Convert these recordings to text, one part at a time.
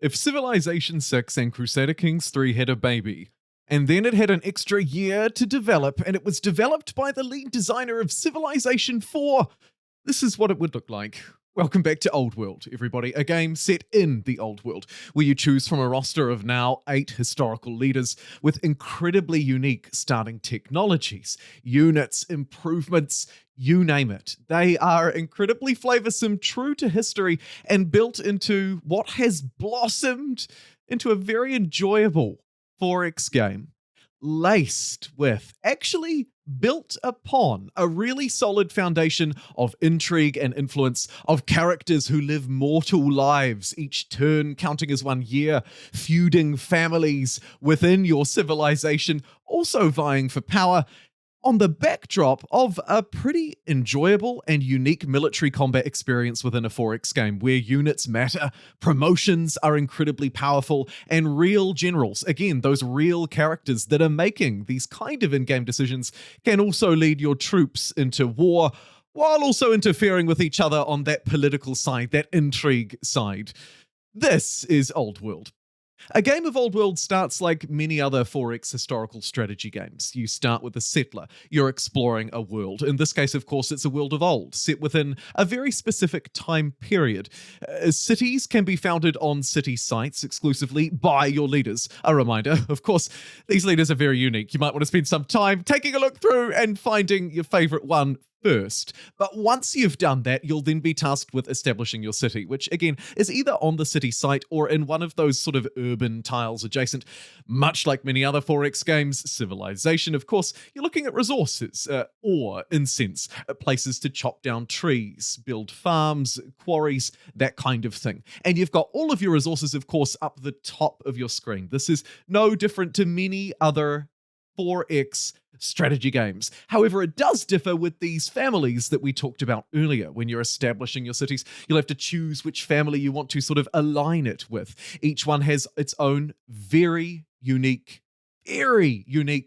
If Civilization 6 and Crusader Kings 3 had a baby, and then it had an extra year to develop, and it was developed by the lead designer of Civilization 4, this is what it would look like. Welcome back to Old World, everybody, a game set in the Old World, where you choose from a roster of now 8 historical leaders with incredibly unique starting technologies, units, improvements, you name it. They are incredibly flavoursome, true to history, and built into what has blossomed into a very enjoyable 4X game, laced with, actually built upon, a really solid foundation of intrigue and influence, of characters who live mortal lives, each turn counting as 1 year, feuding families within your civilization, also vying for power, on the backdrop of a pretty enjoyable and unique military combat experience within a 4X game, where units matter, promotions are incredibly powerful, and real generals, again, those real characters that are making these kind of in-game decisions, can also lead your troops into war, while also interfering with each other on that political side, that intrigue side. This is Old World. A game of Old World starts like many other 4X historical strategy games. You start with a settler. You're exploring a world. In this case, of course, it's a world of old, set within a very specific time period. Cities can be founded on city sites exclusively by your leaders. A reminder, of course, these leaders are very unique. You might want to spend some time taking a look through and finding your favorite one first. But once you've done that, you'll then be tasked with establishing your city, which again is either on the city site or in one of those sort of urban tiles adjacent. Much like many other 4X games, Civilization, of course, you're looking at resources, ore, incense, places to chop down trees, build farms, quarries, that kind of thing. And you've got all of your resources, of course, up the top of your screen. This is no different to many other 4X strategy games. However, it does differ with these families that we talked about earlier. When you're establishing your cities, you'll have to choose which family you want to sort of align it with. Each one has its own very unique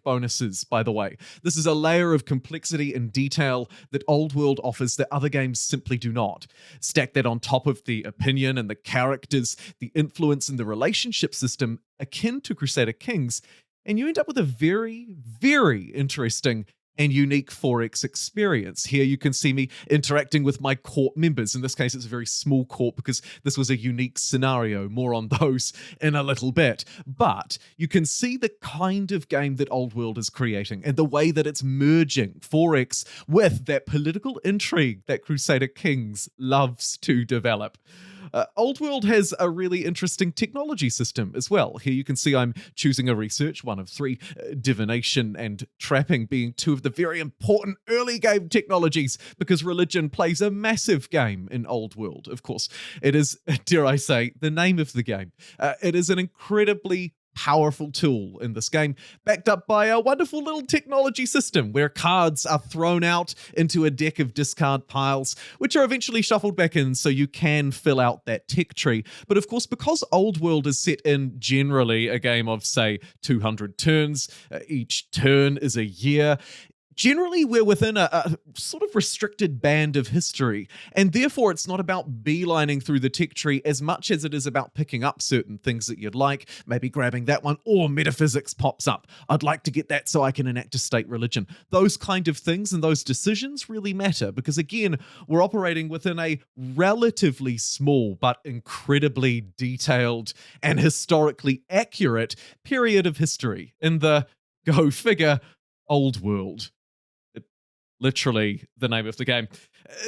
bonuses, by the way. This is a layer of complexity and detail that Old World offers that other games simply do not. Stack that on top of the opinion and the characters, the influence and the relationship system akin to Crusader Kings, and you end up with a very, very interesting and unique 4X experience. Here you can see me interacting with my corp members. In this case, it's a very small corp because this was a unique scenario. More on those in a little bit. But you can see the kind of game that Old World is creating and the way that it's merging 4X with that political intrigue that Crusader Kings loves to develop. Old World has a really interesting technology system as well. Here you can see I'm choosing a research, one of 3, divination and trapping being 2 of the very important early game technologies, because religion plays a massive game in Old World. Of course, it is, dare I say, the name of the game. It is an incredibly powerful tool in this game, backed up by a wonderful little technology system where cards are thrown out into a deck of discard piles, which are eventually shuffled back in so you can fill out that tech tree. But of course, because Old World is set in generally a game of, say, 200 turns, each turn is a year, generally, we're within a sort of restricted band of history, and therefore it's not about beelining through the tech tree as much as it is about picking up certain things that you'd like, maybe grabbing that one, or metaphysics pops up. I'd like to get that so I can enact a state religion. Those kind of things and those decisions really matter because, again, we're operating within a relatively small but incredibly detailed and historically accurate period of history in the, go figure, Old World. Literally the name of the game.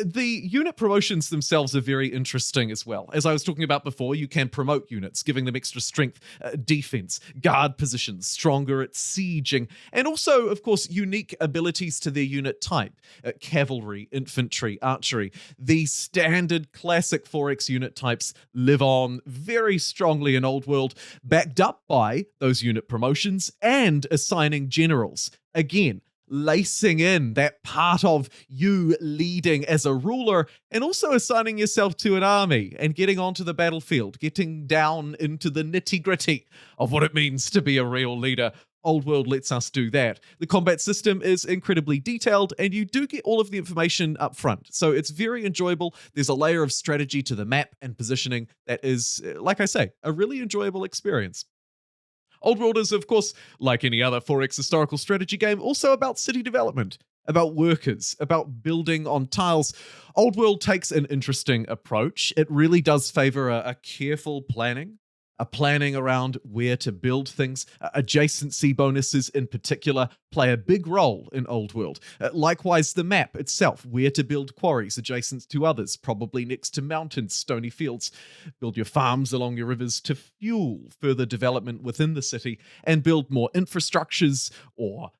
The unit promotions themselves are very interesting as well. As I was talking about before, you can promote units, giving them extra strength, defense, guard positions, stronger at sieging, and also, of course, unique abilities to their unit type. Cavalry, infantry, archery. The standard classic 4X unit types live on very strongly in Old World, backed up by those unit promotions and assigning generals. Again, lacing in that part of you leading as a ruler and also assigning yourself to an army and getting onto the battlefield, getting down into the nitty-gritty of what it means to be a real leader. Old World lets us do that. The combat system is incredibly detailed, and you do get all of the information up front, so it's very enjoyable. There's a layer of strategy to the map and positioning that is, like I say, a really enjoyable experience. Old World is, of course, like any other 4X historical strategy game, also about city development, about workers, about building on tiles. Old World takes an interesting approach. It really does favor a careful planning, a planning around where to build things. Adjacency bonuses in particular play a big role in Old World. Likewise, the map itself, where to build quarries adjacent to others, probably next to mountains, stony fields. Build your farms along your rivers to fuel further development within the city, and build more infrastructures or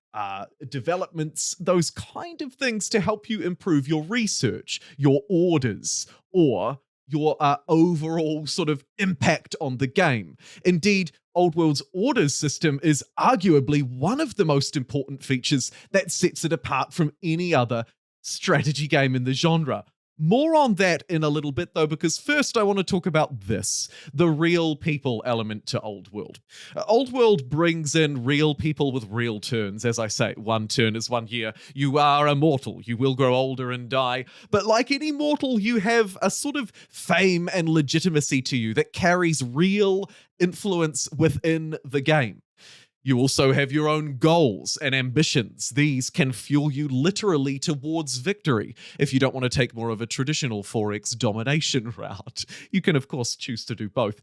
developments, those kind of things to help you improve your research, your orders, or your overall sort of impact on the game. Indeed, Old World's orders system is arguably one of the most important features that sets it apart from any other strategy game in the genre. More on that in a little bit, though, because first I want to talk about this, the real people element to Old World. Old World brings in real people with real turns, as I say. One turn is 1 year. You are a mortal. You will grow older and die. But like any mortal, you have a sort of fame and legitimacy to you that carries real influence within the game. You also have your own goals and ambitions. These can fuel you literally towards victory. If you don't want to take more of a traditional 4X domination route, you can of course choose to do both.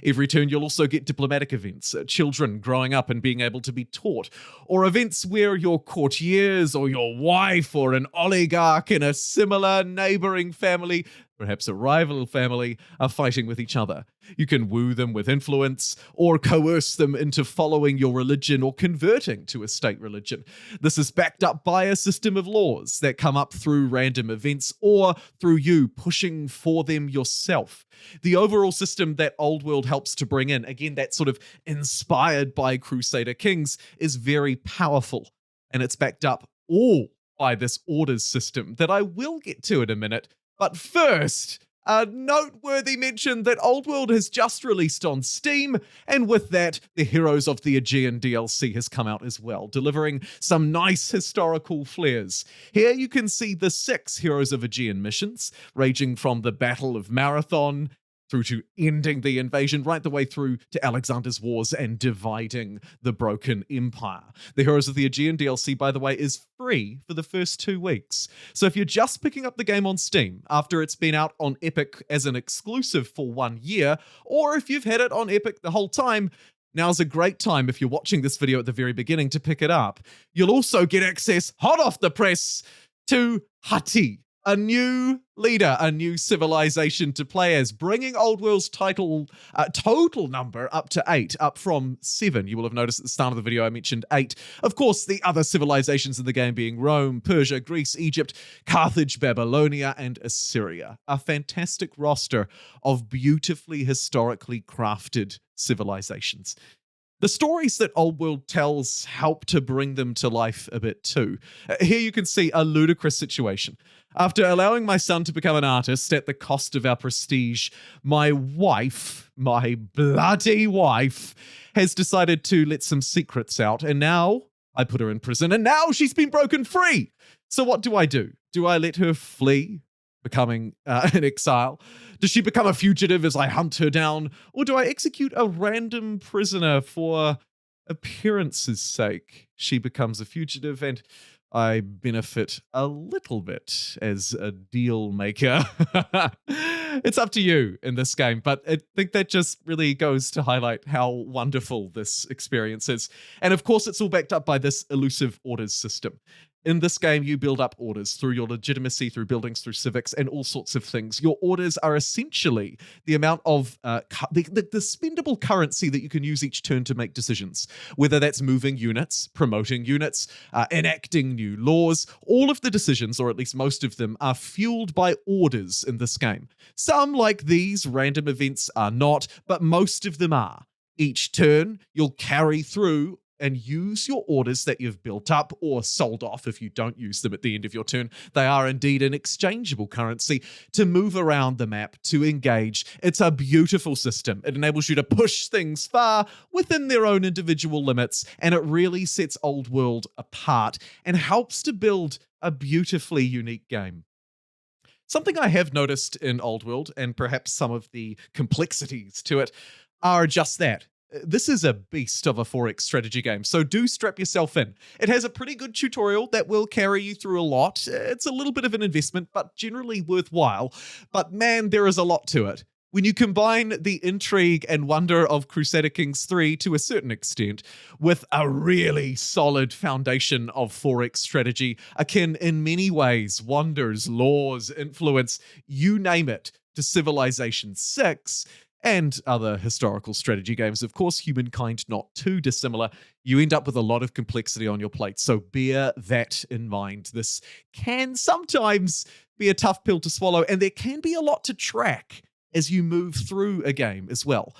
Every turn you'll also get diplomatic events, children growing up and being able to be taught, or events where your courtiers or your wife or an oligarch in a similar neighboring family, perhaps a rival family, are fighting with each other. You can woo them with influence or coerce them into following your religion or converting to a state religion. This is backed up by a system of laws that come up through random events or through you pushing for them yourself. The overall system that Old World helps to bring in, again, that's sort of inspired by Crusader Kings, is very powerful, and it's backed up all by this orders system that I will get to in a minute. But first, a noteworthy mention that Old World has just released on Steam, and with that, the Heroes of the Aegean DLC has come out as well, delivering some nice historical flares. Here you can see the 6 Heroes of Aegean missions, ranging from the Battle of Marathon through to ending the invasion, right the way through to Alexander's Wars and dividing the broken empire. The Heroes of the Aegean DLC, by the way, is free for the first 2 weeks. So if you're just picking up the game on Steam after it's been out on Epic as an exclusive for 1 year, or if you've had it on Epic the whole time, now's a great time, if you're watching this video at the very beginning, to pick it up. You'll also get access, hot off the press, to Hatti, a new leader, a new civilization to play as, bringing Old World's total number up to 8, up from 7. You will have noticed at the start of the video I mentioned 8. Of course, the other civilizations in the game being Rome, Persia, Greece, Egypt, Carthage, Babylonia, and Assyria. A fantastic roster of beautifully historically crafted civilizations. The stories that Old World tells help to bring them to life a bit too. Here you can see a ludicrous situation. After allowing my son to become an artist at the cost of our prestige, my wife, my bloody wife, has decided to let some secrets out, and now I put her in prison, and now she's been broken free. So what do? Do I let her flee, becoming an exile? Does she become a fugitive as I hunt her down? Or do I execute a random prisoner for appearance's sake? She becomes a fugitive and I benefit a little bit as a deal maker. It's up to you in this game, but I think that just really goes to highlight how wonderful this experience is. And of course, it's all backed up by this elusive orders system. In this game, you build up orders through your legitimacy, through buildings, through civics, and all sorts of things. Your orders are essentially the amount of the spendable currency that you can use each turn to make decisions, whether that's moving units, promoting units, enacting new laws. All of the decisions, or at least most of them, are fueled by orders in this game. Some, like these random events, are not, but most of them are. Each turn, you'll carry through and use your orders that you've built up or sold off if you don't use them at the end of your turn. They are indeed an exchangeable currency to move around the map, to engage. It's a beautiful system. It enables you to push things far within their own individual limits, and it really sets Old World apart and helps to build a beautifully unique game. Something I have noticed in Old World, and perhaps some of the complexities to it, are just that. This is a beast of a 4X strategy game, so do strap yourself in. It has a pretty good tutorial that will carry you through a lot. It's a little bit of an investment, but generally worthwhile. But man, there is a lot to it. When you combine the intrigue and wonder of Crusader Kings 3 to a certain extent with a really solid foundation of 4X strategy, akin in many ways, wonders, laws, influence, you name it, to Civilization 6, and other historical strategy games, of course, Humankind not too dissimilar, you end up with a lot of complexity on your plate. So bear that in mind. This can sometimes be a tough pill to swallow, and there can be a lot to track as you move through a game as well.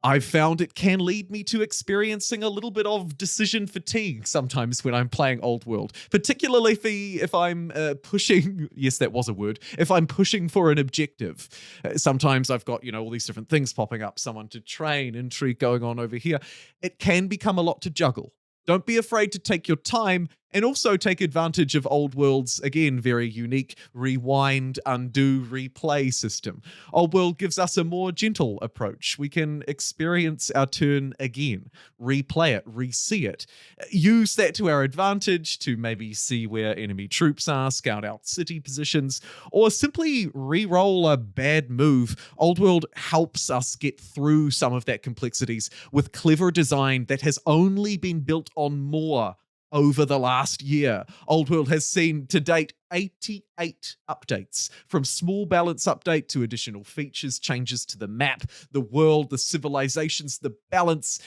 I've found it can lead me to experiencing a little bit of decision fatigue sometimes when I'm playing Old World, particularly if I'm pushing, yes, that was a word, if I'm pushing for an objective. Sometimes I've got, all these different things popping up, someone to train, intrigue going on over here. It can become a lot to juggle. Don't be afraid to take your time and also take advantage of Old World's, again, very unique rewind, undo, replay system. Old World gives us a more gentle approach. We can experience our turn again, replay it, re-see it, use that to our advantage to maybe see where enemy troops are, scout out city positions, or simply re-roll a bad move. Old World helps us get through some of that complexities with clever design that has only been built on more over the last year. Old World has seen to date 88 updates, from small balance update to additional features, changes to the map, the world, the civilizations, the balance.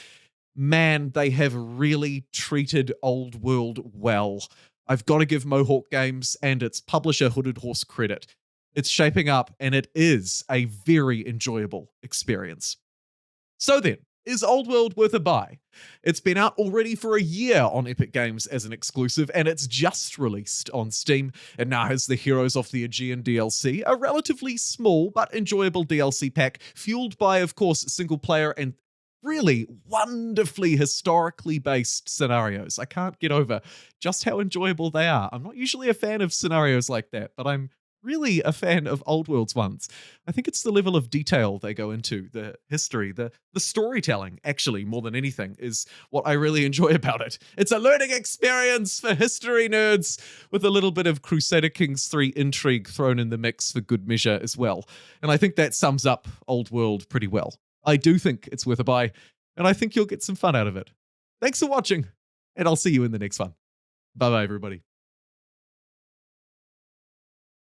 Man, they have really treated Old World well. I've got to give Mohawk Games and its publisher Hooded Horse credit. It's shaping up, and it is a very enjoyable experience. So then, is Old World worth a buy? It's been out already for a year on Epic Games as an exclusive, and it's just released on Steam. It now has the Heroes of the Aegean DLC, a relatively small but enjoyable DLC pack, fueled by, of course, single player and really wonderfully historically based scenarios. I can't get over just how enjoyable they are. I'm not usually a fan of scenarios like that, but I'm really a fan of Old World's ones. I think it's the level of detail they go into, the history, the storytelling, actually, more than anything, is what I really enjoy about it. It's a learning experience for history nerds, with a little bit of Crusader Kings 3 intrigue thrown in the mix for good measure as well. And I think that sums up Old World pretty well. I do think it's worth a buy, and I think you'll get some fun out of it. Thanks for watching, and I'll see you in the next one. Bye-bye, everybody.